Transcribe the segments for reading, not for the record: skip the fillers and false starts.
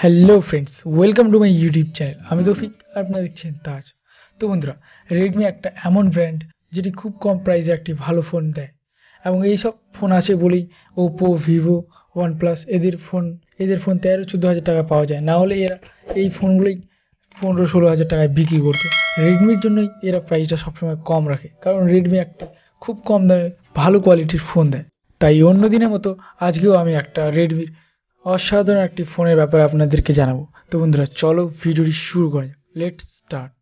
Hello friends, welcome to my YouTube channel. আমি তৌফিক, আপনারা দেখছেন তাজ। তো বন্ধুরা, রেডমি একটা এমন ব্র্যান্ড যেটি খুব কম প্রাইসে একটি ভালো ফোন দেয়, এবং এইসব ফোন আছে বলেই ওপো, ভিভো, ওয়ানপ্লাস এদের ফোন 13-14 হাজার টাকা পাওয়া যায়। না হলে এরা এই ফোনগুলোই 15-16 হাজার টাকায় বিক্রি করতো। রেডমির জন্যই এরা প্রাইসটা সবসময় কম রাখে, কারণ রেডমি একটা খুব কম দামে ভালো কোয়ালিটির ফোন দেয়। তাই অন্য দিনের মতো আজকেও আমি একটা রেডমির অসাধারণ একটি ফোনের ব্যাপারে আপনাদেরকে জানাবো। তো বন্ধুরা, চলো ভিডিওটি শুরু করা যাক। Let's start.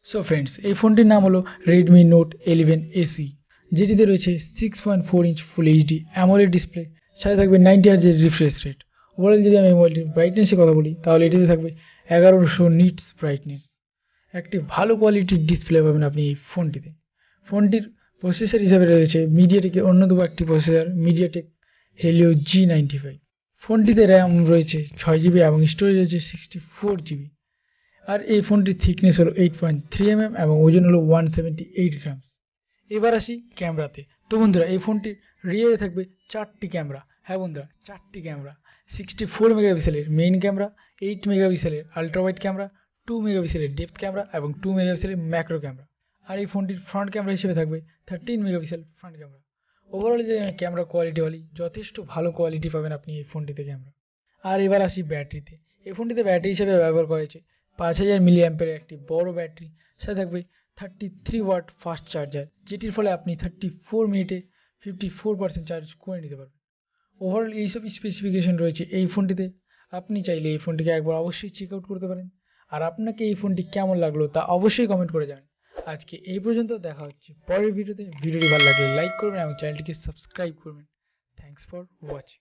সো ফ্রেন্ডস, এই ফোনটির নাম হলো রেডমি নোট 11 এসি, যেটিতে রয়েছে 6.4 inch full HD AMOLED display, সাথে থাকবে 90 হার্জের রিফ্রেশ রেট। ওভারঅল যদি আমি মোবাইলটির ব্রাইটনেসের কথা বলি, তাহলে এটিতে থাকবে 1100 নিটস ব্রাইটনেস। একটি ভালো কোয়ালিটির ডিসপ্লে পাবেন আপনি এই ফোনটিতে। ফোনটির প্রসেসর হিসেবে রয়েছে মিডিয়াটেকের অন্যতম একটি প্রসেসর, মিডিয়াটেক হেলিও G95। ফোনটিতে র্যাম রয়েছে 6 জিবি এবং স্টোরেজ রয়েছে 64 জিবি। আর এই ফোনটির থিকনেস হলো 8.3 mm এবং ওজন হলো 178 গ্রামস। এবার আসি ক্যামেরাতে। তো বন্ধুরা, এই ফোনটির রিয়ারে থাকবে 4টি ক্যামেরা। হ্যাঁ বন্ধুরা, 4টি ক্যামেরা। 64 মেগাপিক্সেলের মেইন ক্যামেরা, 8 মেগাপিক্সেলের আলট্রা ওয়াইড ক্যামেরা, 2 মেগাপিক্সেলের ডেপথ ক্যামেরা এবং 2 মেগাপিক্সেলের ম্যাক্রো ক্যামেরা। আর এই ফোনটির ফ্রন্ট ক্যামেরা হিসেবে থাকবে 13 মেগাপিক্সেল ফ্রন্ট ক্যামেরা। ওভারঅল যদি আমি ক্যামেরা কোয়ালিটি বলি, যথেষ্ট ভালো কোয়ালিটি পাবেন আপনি এই ফোনটিতে ক্যামেরা। আর এবার আসি ব্যাটারিতে। এই ফোনটিতে ব্যাটারি হিসেবে ব্যবহার করা হয়েছে 5000 মিলি অ্যাম্পের একটি বড় ব্যাটারি, সাথে থাকবে 33 ওয়াট ফাস্ট চার্জার, যেটির ফলে আপনি 34 মিনিটে 54% চার্জ করে নিতে পারবেন। ওভারঅল এইসব স্পেসিফিকেশন রয়েছে এই ফোনটিতে। আপনি চাইলে এই ফোনটিকে একবার অবশ্যই চেক আউট করতে পারেন। আর আপনাকে এই ফোনটি কেমন লাগলো তা অবশ্যই কমেন্ট করে জানান। আজকে এই পর্যন্ত, দেখা হচ্ছে পরের ভিডিওতে। ভিডিওটি ভালো লাগলে লাইক করবেন এবং চ্যানেলটিকে সাবস্ক্রাইব করবেন। Thanks for watching.